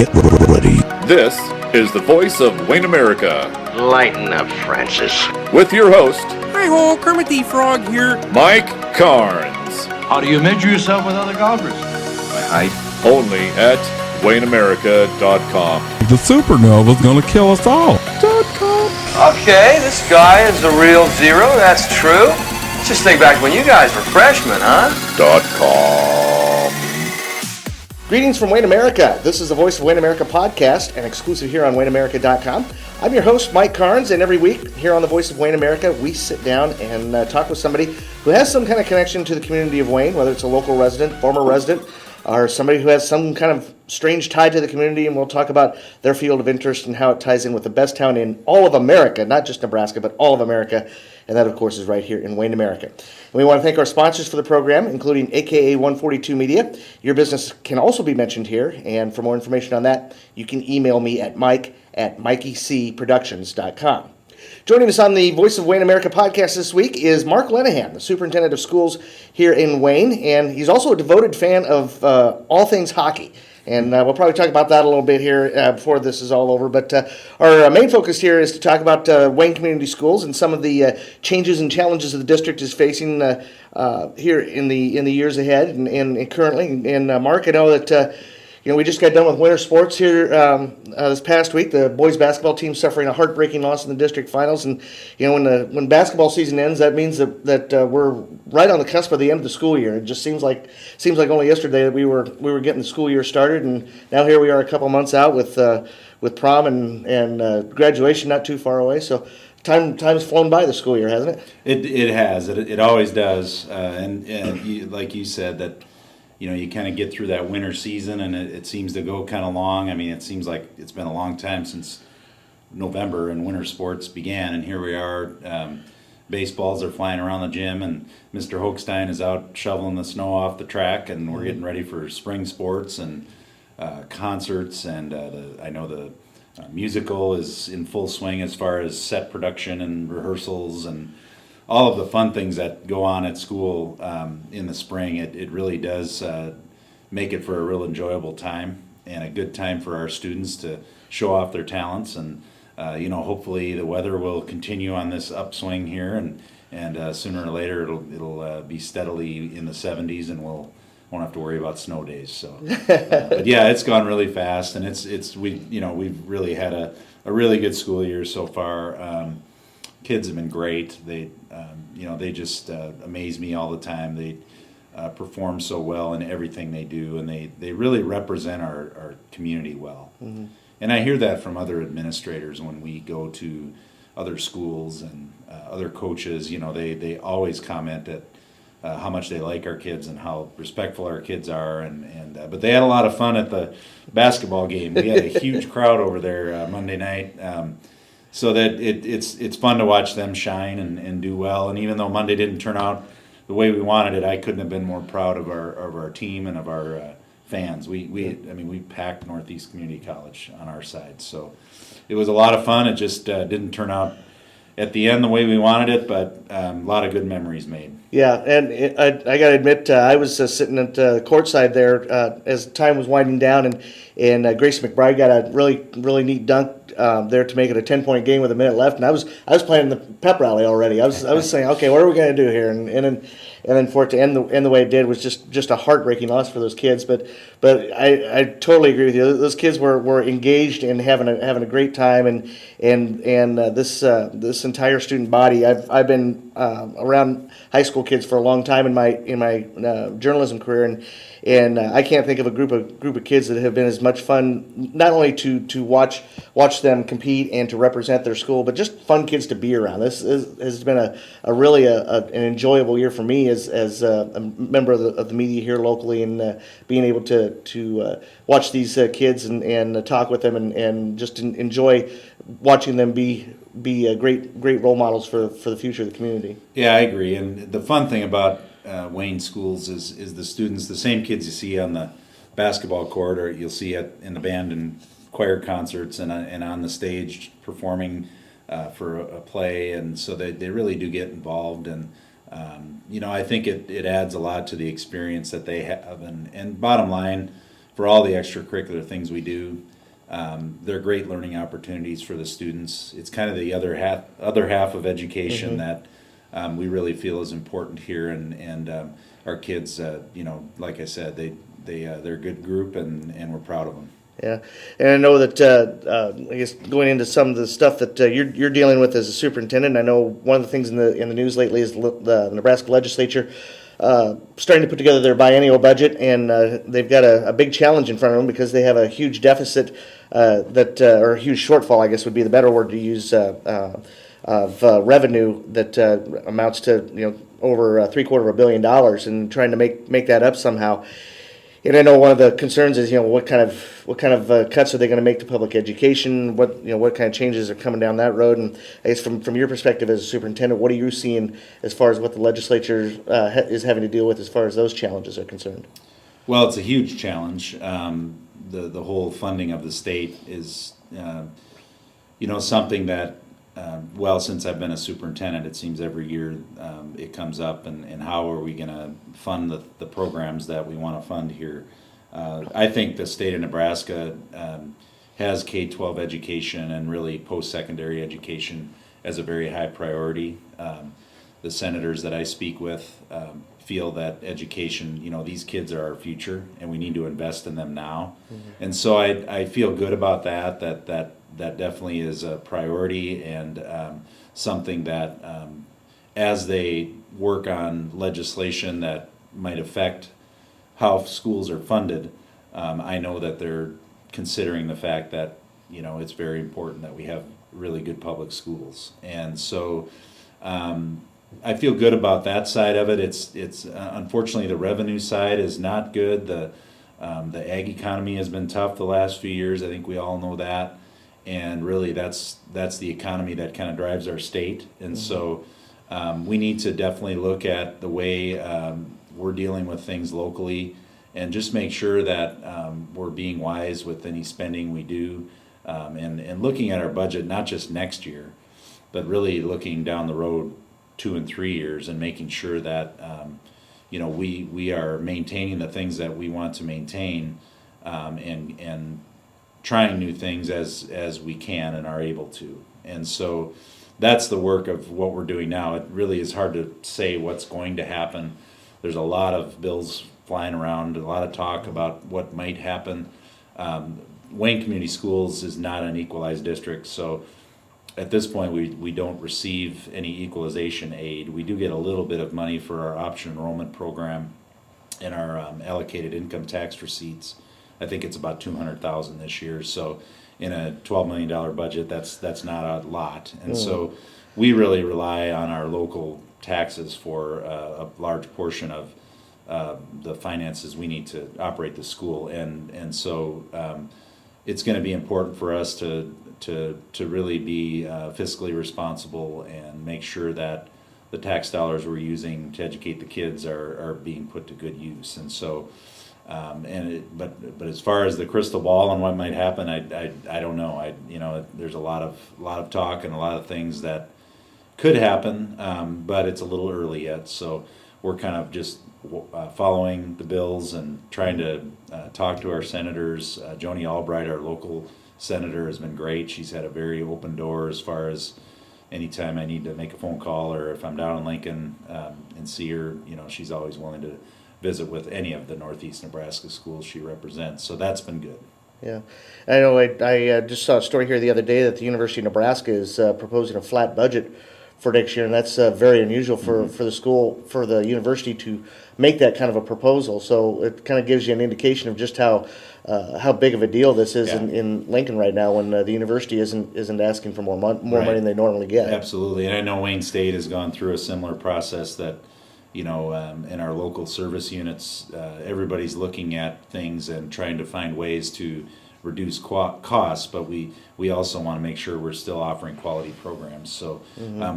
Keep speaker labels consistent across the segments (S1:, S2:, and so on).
S1: Get ready.
S2: This is the voice of Wayne America.
S3: Lighten up, Francis.
S2: With your host,
S4: Hi-ho, Kermit the Frog here.
S2: Mike Carnes.
S5: How do you measure yourself with other golfers?
S3: My height.
S2: Only at WayneAmerica.com.
S1: The supernova's gonna kill us all.
S3: Okay, this guy is the real zero, that's true. Let's just think back when you guys were freshmen, huh?
S2: .com.
S6: Greetings from Wayne America. This is the Voice of Wayne America podcast and exclusive here on WayneAmerica.com. I'm your host, Mike Carnes, and every week here on the Voice of Wayne America, we sit down and talk with somebody who has some kind of connection to the community of Wayne, whether it's a local resident, former resident, or somebody who has some kind of strange tie to the community, and we'll talk about their field of interest and how it ties in with the best town in all of America, not just Nebraska, but all of America, and that, of course, is right here in Wayne, America. And we want to thank our sponsors for the program, including AKA 142 Media. Your business can also be mentioned here, and for more information on that, you can email me at mike@mikeycproductions.com. Joining us on the Voice of Wayne America podcast this week is Mark Lenihan, the superintendent of schools here in Wayne, and he's also a devoted fan of all things hockey. And we'll probably talk about that a little bit here before this is all over. But our main focus here is to talk about Wayne Community Schools and some of the changes and challenges that the district is facing here in the years ahead and currently. And Mark, I know that we just got done with winter sports here this past week. The boys basketball team suffering a heartbreaking loss in the district finals, and when basketball season ends, that means that we're right on the cusp of the end of the school year. It just seems like only yesterday that we were getting the school year started, and now here we are a couple months out with prom and graduation not too far away. So time's flown by the school year, hasn't it?
S7: It has. It always does. And like you said, that you kind of get through that winter season, and it seems to go kind of long. I mean, it seems like it's been a long time since November and winter sports began, and here we are. Baseballs are flying around the gym, and Mr. Hochstein is out shoveling the snow off the track, and we're getting ready for spring sports and concerts, and I know the musical is in full swing as far as set production and rehearsals and all of the fun things that go on at school in the spring. It really does make it for a real enjoyable time and a good time for our students to show off their talents. And hopefully the weather will continue on this upswing here, and sooner or later it'll be steadily in the 70s, and won't have to worry about snow days. So, but yeah, it's gone really fast, and we've really had a really good school year so far. Kids have been great. They just amaze me all the time. They perform so well in everything they do, and they really represent our community well. Mm-hmm. And I hear that from other administrators when we go to other schools and other coaches. They always comment at how much they like our kids and how respectful our kids are. But they had a lot of fun at the basketball game. We had a huge crowd over there Monday night. So that it's fun to watch them shine and do well. And even though Monday didn't turn out the way we wanted it, I couldn't have been more proud of our team and of our fans. We packed Northeast Community College on our side. So it was a lot of fun. It just didn't turn out at the end the way we wanted it, but a lot of good memories made.
S6: Yeah, and I got to admit, I was sitting at courtside there as time was winding down, and Grace McBride got a really neat dunk there to make it a 10-point game with a minute left, and I was planning the pep rally already. I was saying, okay, what are we going to do here? And then for it to end the way it did was just a heartbreaking loss for those kids. But I totally agree with you. Those kids were engaged and having a great time, and this entire student body. I've been around high school kids for a long time in my journalism career, and I can't think of a group of kids that have been as much fun, not only to watch them compete and to represent their school, but just fun kids to be around. This has been a really an enjoyable year for me as a member of the media here locally, and being able to watch these kids and talk with them and just enjoy watching them be great role models for the future of the community.
S7: Yeah, I agree. And the fun thing about Wayne schools is the students, the same kids you see on the basketball court, or you'll see in the band and choir concerts and on the stage performing for a play, and so they really do get involved, and I think it adds a lot to the experience that they have, and bottom line, for all the extracurricular things we do. They're great learning opportunities for the students. It's kind of the other half of education that we really feel is important here, and our kids, like I said, they're a good group, and we're proud of them.
S6: Yeah, and I know that I guess going into some of the stuff that you're dealing with as a superintendent, I know one of the things in the news lately is the Nebraska legislature starting to put together their biennial budget, and they've got a big challenge in front of them because they have a huge deficit or a huge shortfall, I guess would be the better word to use, of revenue that amounts to over $750 million, and trying to make that up somehow. And I know one of the concerns is, what kind of cuts are they going to make to public education? What kind of changes are coming down that road? And I guess from your perspective as a superintendent, what are you seeing as far as what the legislature is having to deal with as far as those challenges are concerned?
S7: Well, it's a huge challenge. The whole funding of the state is, something that, since I've been a superintendent, it seems every year it comes up, and how are we going to fund the programs that we want to fund here? I think the state of Nebraska has K-12 education and really post-secondary education as a very high priority. The senators that I speak with feel that education, these kids are our future, and we need to invest in them now. Mm-hmm. And so I feel good about that definitely is a priority, and something that as they work on legislation that might affect how schools are funded, I know that they're considering the fact that it's very important that we have really good public schools. And so I feel good about that side of it. It's unfortunately the revenue side is not good. The ag economy has been tough the last few years. I think we all know that. And really, that's the economy that kind of drives our state. And so we need to definitely look at the way we're dealing with things locally, and just make sure that we're being wise with any spending we do, and looking at our budget, not just next year, but really looking down the road 2 and 3 years, and making sure that we are maintaining the things that we want to maintain, and trying new things as we can and are able to. And so that's the work of what we're doing now. It really is hard to say what's going to happen. There's a lot of bills flying around, a lot of talk about what might happen. Wayne Community Schools is not an equalized district, so at this point we don't receive any equalization aid. We do get a little bit of money for our option enrollment program and our allocated income tax receipts. I think it's about $200,000 this year. So in a $12 million budget, that's not a lot. And so we really rely on our local taxes for a large portion of the finances we need to operate the school. And so it's going to be important for us to really be fiscally responsible and make sure that the tax dollars we're using to educate the kids are being put to good use. And so but as far as the crystal ball and what might happen, I don't know. There's a lot of talk and a lot of things that could happen, but it's a little early yet. So we're kind of just following the bills and trying to talk to our senators. Joni Albright, our local senator, has been great. She's had a very open door as far as anytime I need to make a phone call, or if I'm down in Lincoln and see her, she's always willing to visit with any of the Northeast Nebraska schools she represents. So that's been good.
S6: Yeah, I know. I just saw a story here the other day that the University of Nebraska is proposing a flat budget for next year, and that's very unusual for the school, for the university to make that kind of a proposal. So it kind of gives you an indication of just how big of a deal this is in Lincoln right now, when the university isn't asking for more money than they normally get.
S7: Absolutely, and I know Wayne State has gone through a similar process that. In our local service units, everybody's looking at things and trying to find ways to reduce costs, but we also want to make sure we're still offering quality programs. So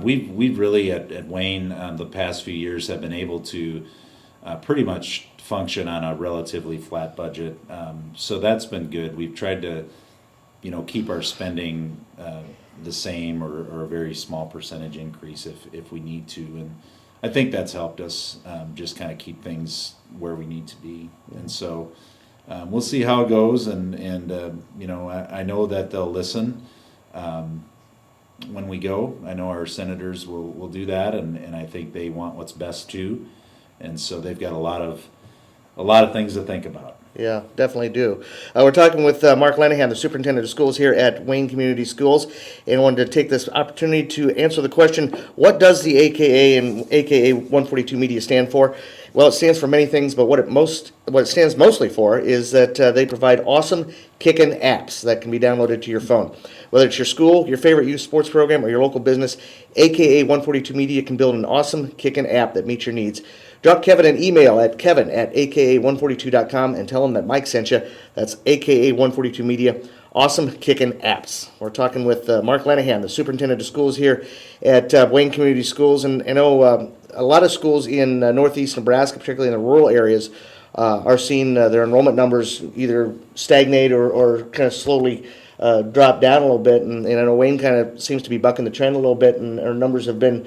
S7: we've really at Wayne the past few years have been able to pretty much function on a relatively flat budget. So that's been good. We've tried to keep our spending the same or a very small percentage increase if we need to, and I think that's helped us just kind of keep things where we need to be. And so we'll see how it goes, and I know that they'll listen when we go. I know our senators will do that, and I think they want what's best too, and so they've got a lot of things to think about.
S6: Yeah, definitely do. We're talking with Mark Lenihan, the superintendent of schools here at Wayne Community Schools, and wanted to take this opportunity to answer the question, what does the AKA and AKA 142 Media stand for? Well, it stands for many things, but what it stands mostly for is that they provide awesome kickin' apps that can be downloaded to your phone. Whether it's your school, your favorite youth sports program, or your local business, AKA 142 Media can build an awesome kickin' app that meets your needs. Drop Kevin an email at kevin@aka142.com and tell him that Mike sent you. That's AKA 142 Media. Awesome kickin' apps. We're talking with Mark Lenihan, the superintendent of schools here at Wayne Community Schools. And I know a lot of schools in northeast Nebraska, particularly in the rural areas, are seeing their enrollment numbers either stagnate or kind of slowly drop down a little bit. And I know Wayne kind of seems to be bucking the trend a little bit, and our numbers have been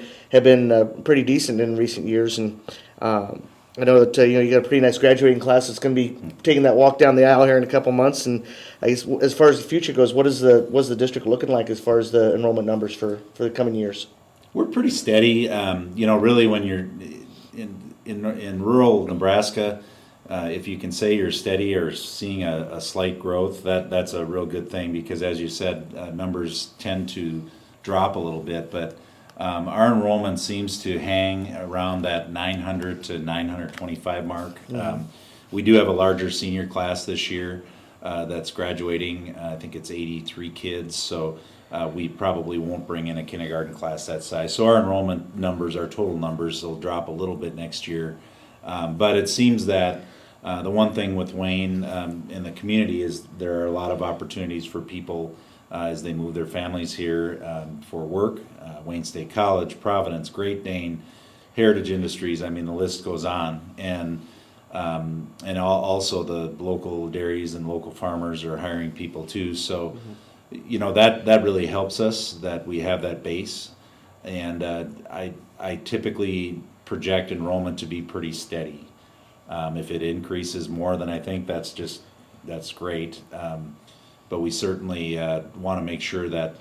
S6: pretty decent in recent years. And I know that you got a pretty nice graduating class that's going to be taking that walk down the aisle here in a couple months. And I guess as far as the future goes, what's the district looking like as far as the enrollment numbers for the coming years?
S7: We're pretty steady. Really, when you're in rural Nebraska, if you can say you're steady or seeing a slight growth, that's a real good thing, because as you said, numbers tend to drop a little bit, but our enrollment seems to hang around that 900 to 925 mark.
S6: Mm-hmm.
S7: We do have a larger senior class this year that's graduating. I think it's 83 kids, so we probably won't bring in a kindergarten class that size. So our enrollment numbers, our total numbers, will drop a little bit next year. But it seems that the one thing with Wayne in the community is there are a lot of opportunities for people as they move their families here for work. Wayne State College, Providence, Great Dane, Heritage Industries. I mean, the list goes on, and also the local dairies and local farmers are hiring people too. So, that really helps us that we have that base, and I typically project enrollment to be pretty steady. If it increases more than I think, that's great. But we certainly want to make sure that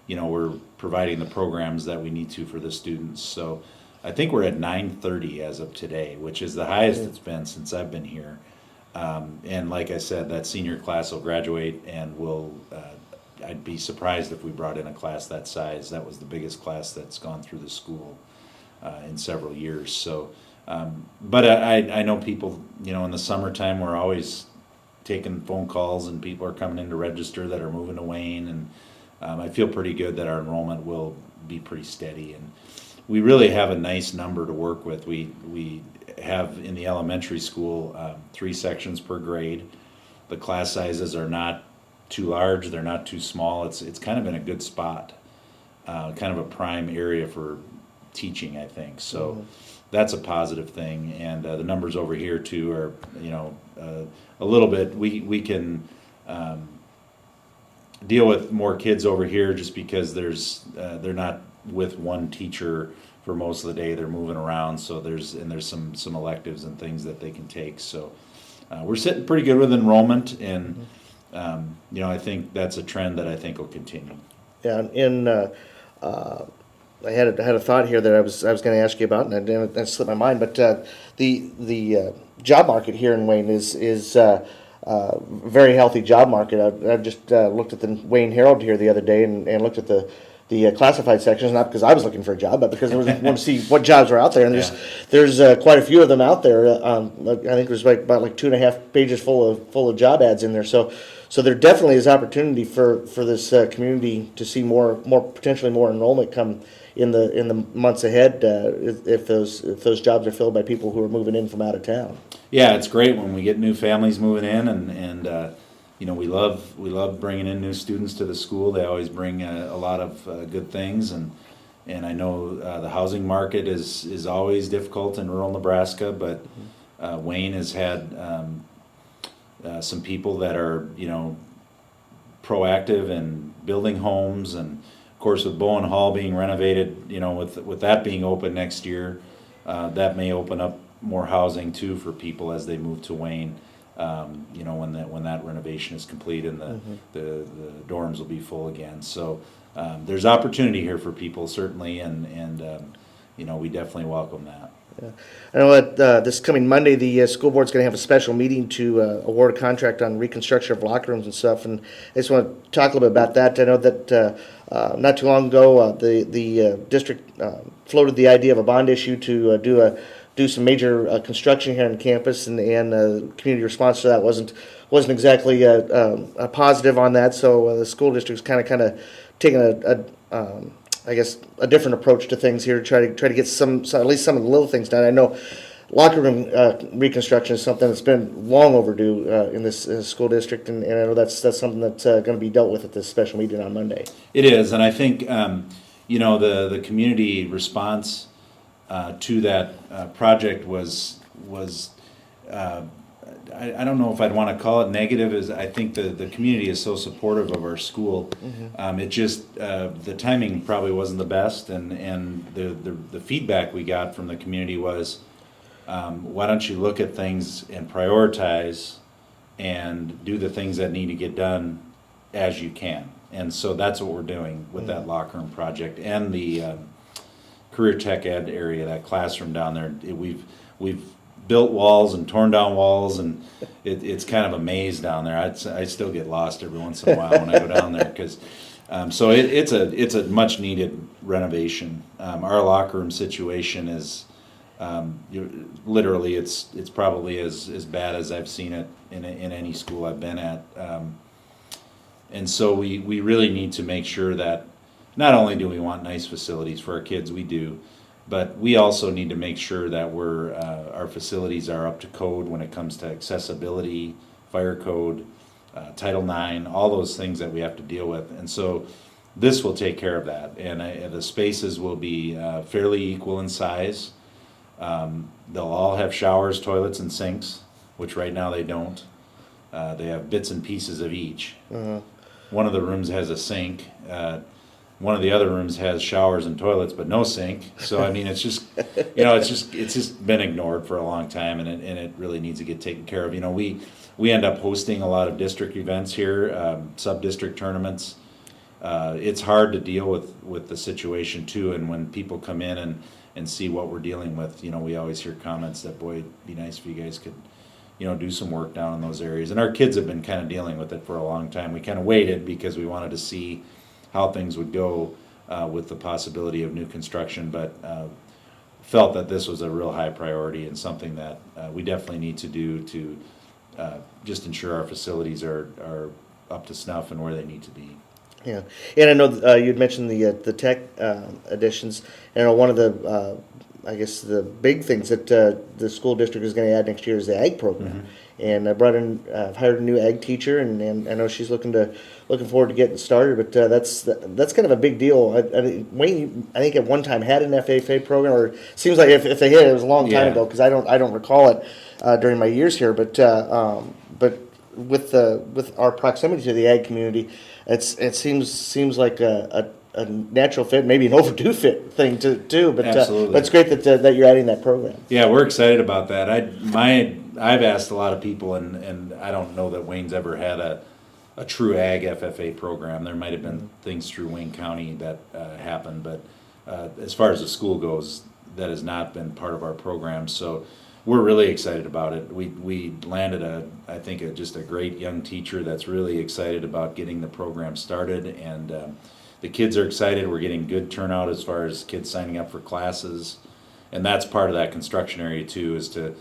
S7: we're providing the programs that we need to for the students. So I think we're at 930 as of today, which is the highest it's been since I've been here. And like I said, that senior class will graduate, and I'd be surprised if we brought in a class that size. That was the biggest class that's gone through the school in several years. So, but I know people, in the summertime, we're always taking phone calls, and people are coming in to register that are moving to Wayne, and I feel pretty good that our enrollment will be pretty steady, and we really have a nice number to work with. We have in the elementary school 3 sections per grade. The class sizes are not too large, they're not too small. It's kind of in a good spot, kind of a prime area for teaching, I think. So that's a positive thing, and the numbers over here too are a little bit. We can deal with more kids over here just because they're not with one teacher for most of the day. They're moving around, so there's some electives and things that they can take. So we're sitting pretty good with enrollment, and I think that's a trend that I think will continue.
S6: Yeah, I had a thought here that I was going to ask you about, and that slipped my mind. But the job market here in Wayne is very healthy job market. I just looked at the Wayne Herald here the other day and looked at the classified sections, not because I was looking for a job, but because I wanted to see what jobs were out there. And there's quite a few of them out there. I think there's about 2.5 pages full of job ads in there. So there definitely is opportunity for this community to see potentially more enrollment come in the months ahead if those jobs are filled by people who are moving in from out of town.
S7: Yeah, it's great when we get new families moving in, and we love bringing in new students to the school. They always bring a lot of good things, and I know the housing market is always difficult in rural Nebraska, but Wayne has had some people that are proactive in building homes, and of course with Bowen Hall being renovated, with that being open next year, that may open up more housing too for people as they move to Wayne. when that renovation is complete and the dorms will be full again. So there's opportunity here for people certainly, and we definitely welcome that.
S6: Yeah. I know that this coming Monday, the school board's going to have a special meeting to award a contract on reconstruction of locker rooms and stuff. And I just want to talk a little bit about that. I know that not too long ago, the district floated the idea of a bond issue to do some major construction here on campus, and the community response to that wasn't exactly a positive on that. So the school district's kind of taking I guess a different approach to things here, try to get some at least some of the little things done. I know locker room reconstruction is something that's been long overdue in this school district, and I know that's something that's going to be dealt with at this special meeting on Monday.
S7: It is, and I think the community response to that project was I don't know if I'd want to call it negative. Is I think the community is so supportive of our school. It just the timing probably wasn't the best, and the feedback we got from the community was, why don't you look at things and prioritize and do the things that need to get done as you can. And so that's what we're doing with that locker room project and the career tech ed area, that classroom down there. We've built walls and torn down walls, and it's kind of a maze down there. I still get lost every once in a while when I go down there, because so it's a much needed renovation. Our locker room situation is literally it's probably as bad as I've seen it in any school I've been at, and so we really need to make sure that not only do we want nice facilities for our kids, we do, but we also need to make sure that our facilities are up to code when it comes to accessibility, fire code, Title IX, all those things that we have to deal with. And so this will take care of that. And the spaces will be fairly equal in size. They'll all have showers, toilets, and sinks, which right now they don't. They have bits and pieces of each. One of the rooms has a sink. One of the other rooms has showers and toilets, but no sink. So I mean, it's just, it's just been ignored for a long time, and it really needs to get taken care of. We end up hosting a lot of district events here, sub-district tournaments. It's hard to deal with the situation too, and when people come in and see what we're dealing with, we always hear comments that, boy, it'd be nice if you guys could, do some work down in those areas. And our kids have been kind of dealing with it for a long time. We kind of waited because we wanted to see how things would go with the possibility of new construction, but felt that this was a real high priority and something that we definitely need to do to just ensure our facilities are up to snuff and where they need to be.
S6: Yeah, and I know you'd mentioned the tech additions, and I know one of the I guess the big things that the school district is going to add next year is the ag program. And I hired a new ag teacher, and I know she's looking forward to getting started. But that's kind of a big deal. Wayne, I think at one time had an FFA program, or seems like if they had, it was a long time ago, because I don't recall it during my years here. But with our proximity to the ag community, it seems like a natural fit, maybe an overdue fit thing to do. But
S7: absolutely,
S6: but it's great that you're adding that program.
S7: Yeah, we're excited about that. I've asked a lot of people, and I don't know that Wayne's ever had a true ag FFA program. There might have been things through Wayne County that happened, but as far as the school goes, that has not been part of our program. So we're really excited about it. We landed just a great young teacher that's really excited about getting the program started, and the kids are excited. We're getting good turnout as far as kids signing up for classes, and that's part of that construction area too, is to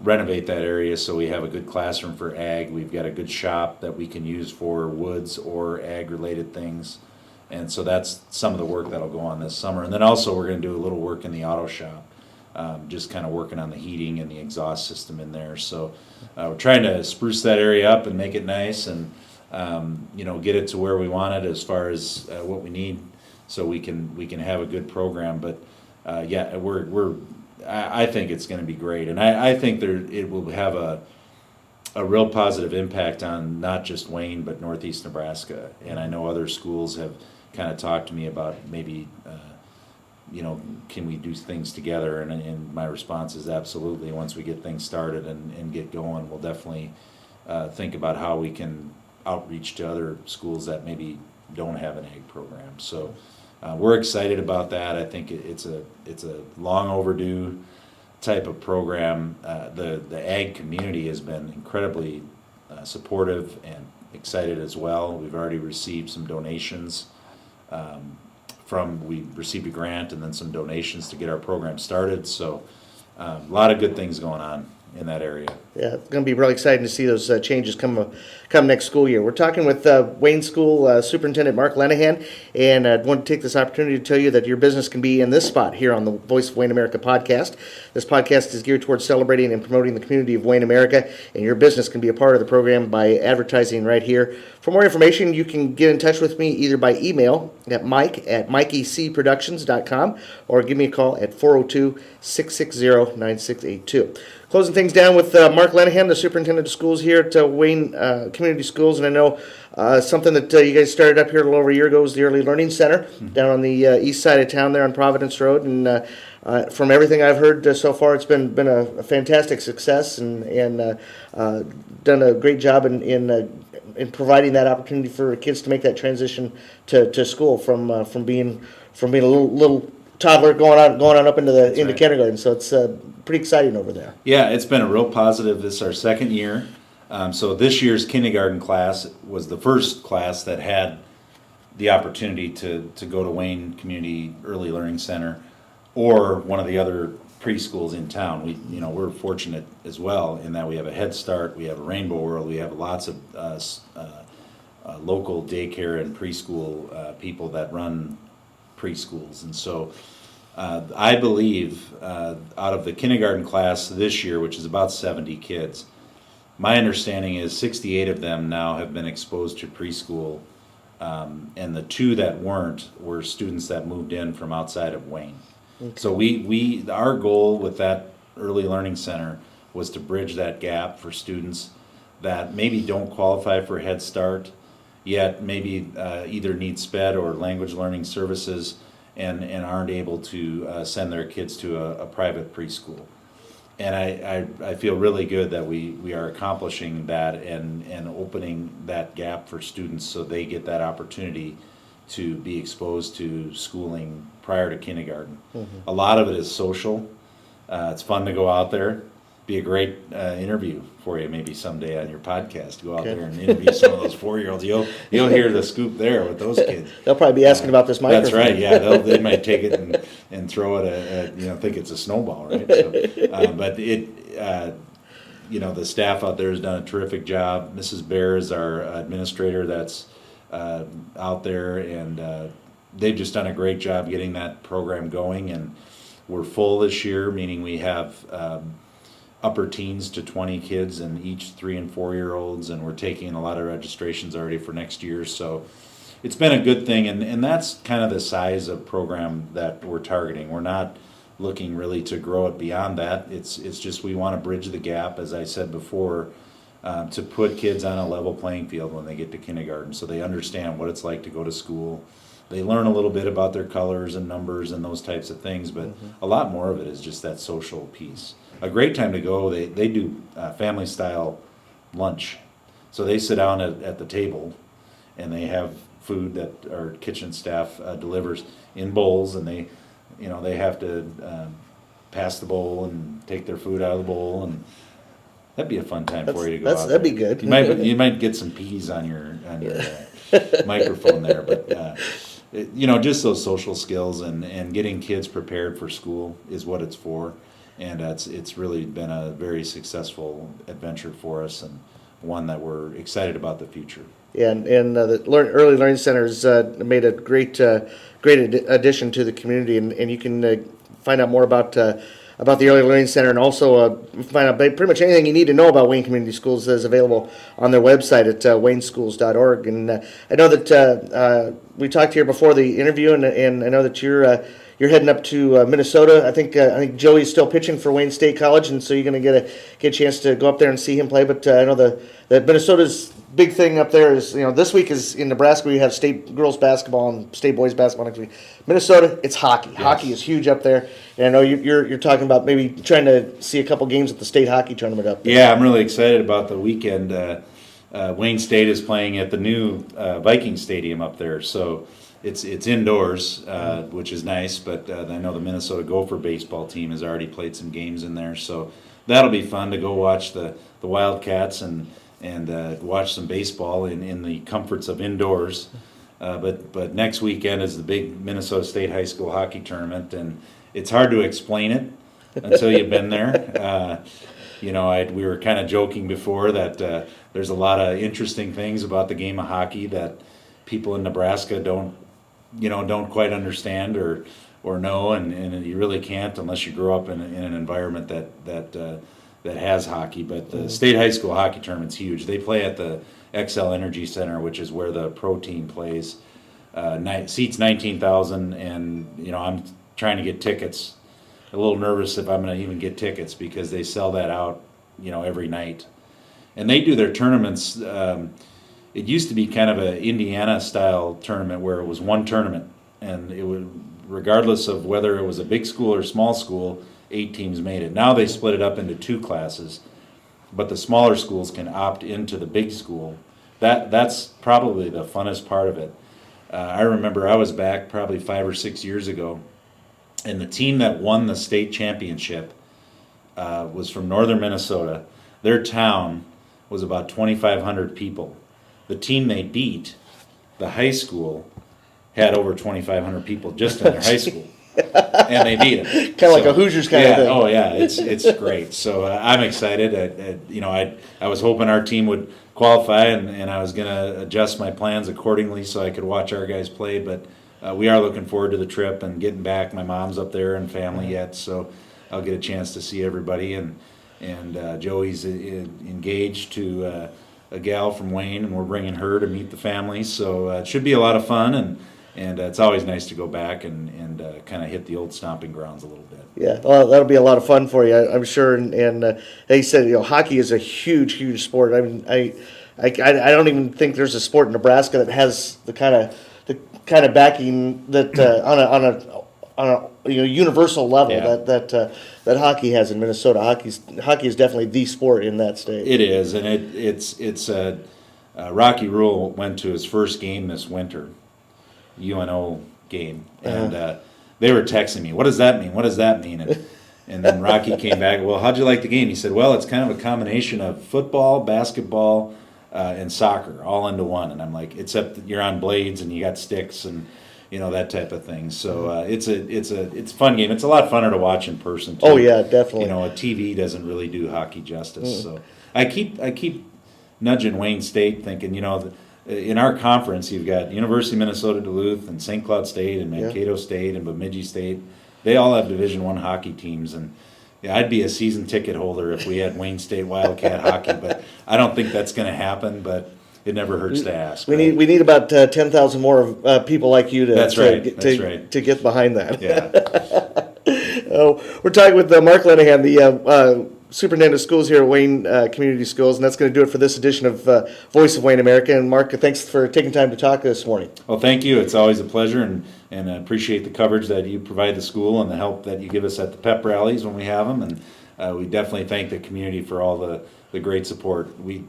S7: renovate that area so we have a good classroom for ag. We've got a good shop that we can use for woods or ag related things, and so that's some of the work that'll go on this summer. And then also we're going to do a little work in the auto shop, just kind of working on the heating and the exhaust system in there. So we're trying to spruce that area up and make it nice, and get it to where we want it as far as what we need, so we can have a good program. But I think it's going to be great, and I think it will have a real positive impact on not just Wayne but Northeast Nebraska. And I know other schools have kind of talked to me about maybe can we do things together? And my response is absolutely. Once we get things started and get going, we'll definitely think about how we can outreach to other schools that maybe don't have an ag program. So we're excited about that. I think it's a long overdue type of program. The ag community has been incredibly supportive and excited as well. We've already received some donations. We received a grant and then some donations to get our program started. So a lot of good things going on in that area.
S6: Yeah, it's going to be really exciting to see those changes come next school year. We're talking with Wayne School Superintendent Mark Lenihan, and I want to take this opportunity to tell you that your business can be in this spot here on the Voice of Wayne America podcast. This podcast is geared towards celebrating and promoting the community of Wayne America, and your business can be a part of the program by advertising right here. For more information, you can get in touch with me either by email at mike@mikeycproductions.com or give me a call at 402-660-9682. Closing things down with Mark Lenihan, the superintendent of schools here at Wayne Community Schools, and I know something that you guys started up here a little over a year ago was the Early Learning Center down on the east side of town there on Providence Road, and from everything I've heard so far, it's been a fantastic success and done a great job in providing that opportunity for kids to make that transition to school from being a little toddler going on up into kindergarten. So it's pretty exciting over there.
S7: Yeah, it's been a real positive. This is our second year. So this year's kindergarten class was the first class that had the opportunity to go to Wayne Community Early Learning Center or one of the other preschools in town. We're fortunate as well in that we have a Head Start, we have a Rainbow World, we have lots of local daycare and preschool people that run preschools. And so I believe out of the kindergarten class this year, which is about 70 kids, my understanding is 68 of them now have been exposed to preschool, and the 2 that weren't were students that moved in from outside of Wayne. Okay. So our goal with that early learning center was to bridge that gap for students that maybe don't qualify for Head Start, yet maybe either need SPED or language learning services and aren't able to send their kids to a private preschool. And I feel really good that we are accomplishing that and opening that gap for students so they get that opportunity to be exposed to schooling prior to kindergarten. Mm-hmm. A lot of it is social. It's fun to go out there. Be a great interview for you maybe someday on your podcast. Go out there and interview some of those 4-year-olds. You'll hear the scoop there with those kids.
S6: They'll probably be asking about this microphone.
S7: That's right. Yeah, they might take it and throw it at think it's a snowball, right? So, but the staff out there has done a terrific job. Mrs. Bear is our administrator that's out there, and they've just done a great job getting that program going. And we're full this year, meaning we have upper teens to 20 kids and each 3 and 4-year-olds, and we're taking a lot of registrations already for next year. So it's been a good thing, and that's kind of the size of program that we're targeting. We're not looking really to grow it beyond that. It's just we want to bridge the gap, as I said before, to put kids on a level playing field when they get to kindergarten so they understand what it's like to go to school. They learn a little bit about their colors and numbers and those types of things, but a lot more of it is just that social piece. A great time to go, they do family style lunch. So they sit down at the table and they have food that our kitchen staff delivers in bowls, and they have to pass the bowl and take their food out of the bowl, and that'd be a fun time for you to go out
S6: that'd
S7: there.
S6: be good.
S7: You might get some peas on your microphone there, but just those social skills and getting kids prepared for school is what it's for. And it's really been a very successful adventure for us, and one that we're excited about the future.
S6: Yeah, and the Early Learning Center has made a great addition to the community, and you can find out more about the Early Learning Center, and also find out pretty much anything you need to know about Wayne Community Schools is available on their website at wayneschools.org. And I know that we talked here before the interview, and I know that you're you're heading up to Minnesota. I think Joey's still pitching for Wayne State College, and so you're going to get a chance to go up there and see him play. But I know that Minnesota's big thing up there is, this week is in Nebraska. We have state girls basketball and state boys basketball next week. Minnesota, it's hockey. Yes. Hockey is huge up there, and I know you're talking about maybe trying to see a couple games at the state hockey tournament up there.
S7: Yeah, I'm really excited about the weekend. Wayne State is playing at the new Viking Stadium up there, so it's indoors, which is nice. But I know the Minnesota Gopher baseball team has already played some games in there, so that'll be fun to go watch the Wildcats and watch some baseball in the comforts of indoors. But next weekend is the big Minnesota State High School hockey tournament, and it's hard to explain it until you've been there. We were kind of joking before that there's a lot of interesting things about the game of hockey that people in Nebraska don't quite understand or know, and you really can't unless you grow up in an environment that has hockey. But the state high school hockey tournament's huge. They play at the XL Energy Center, which is where the pro team plays. Seats 19,000, and I'm trying to get tickets. A little nervous if I'm going to even get tickets because they sell that out, every night. And they do their tournaments. It used to be kind of an Indiana-style tournament where it was one tournament, and it would, regardless of whether it was a big school or small school, 8 teams made it. Now they split it up into 2 classes, but the smaller schools can opt into the big school. That's probably the funnest part of it. I remember I was back probably 5 or 6 years ago, and the team that won the state championship was from northern Minnesota. Their town was about 2,500 people. The team they beat, the high school, had over 2,500 people just in their high school. And they beat them.
S6: Kind of like a Hoosiers kind of thing.
S7: Oh, yeah, it's great. So I'm excited. I was hoping our team would qualify, and I was going to adjust my plans accordingly so I could watch our guys play. But we are looking forward to the trip and getting back. My mom's up there and family yet, so I'll get a chance to see everybody. And Joey's engaged to a gal from Wayne, and we're bringing her to meet the family. So it should be a lot of fun, and it's always nice to go back and kind of hit the old stomping grounds a little bit.
S6: Yeah, well, that'll be a lot of fun for you, I'm sure. And they said, hockey is a huge, huge sport. I mean, I don't even think there's a sport in Nebraska that has the kind of backing that on a universal level that hockey has in Minnesota. Hockey is definitely the sport in that state.
S7: It is, and it's Rocky Rule went to his first game this winter, UNO game, and they were texting me, "What does that mean? What does that mean?" And then Rocky came back. Well, how'd you like the game? He said, "Well, it's kind of a combination of football, basketball, and soccer all into one." And I'm like, "Except that you're on blades and you got sticks and that type of thing." So it's a fun game. It's a lot funner to watch in person too.
S6: Oh yeah, definitely.
S7: A TV doesn't really do hockey justice. So I keep nudging Wayne State, thinking, in our conference, you've got University of Minnesota Duluth and St. Cloud State and Mankato State and Bemidji State. They all have Division I hockey teams, and I'd be a season ticket holder if we had Wayne State Wildcat hockey, but I don't think that's going to happen. But it never hurts to ask.
S6: We need about 10,000 more people like you to to get behind that.
S7: Yeah.
S6: We're talking with Mark Lenihan, the superintendent of schools here at Wayne Community Schools, and that's going to do it for this edition of Voice of Wayne America. And Mark, thanks for taking time to talk this morning.
S7: Well, thank you. It's always a pleasure, and I appreciate the coverage that you provide the school and the help that you give us at the pep rallies when we have them. And we definitely thank the community for all the great support. We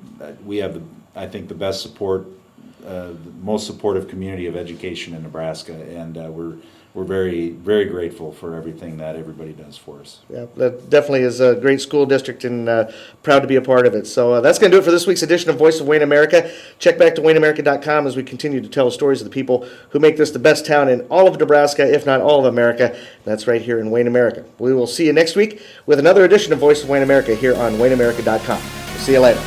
S7: have I think the best support, the most supportive community of education in Nebraska, and we're very, very grateful for everything that everybody does for us.
S6: Yeah, that definitely is a great school district, and proud to be a part of it. So that's going to do it for this week's edition of Voice of Wayne America. Check back to WayneAmerica.com as we continue to tell stories of the people who make this the best town in all of Nebraska, if not all of America. That's right here in Wayne America. We will see you next week with another edition of Voice of Wayne America here on WayneAmerica.com. We'll see you later.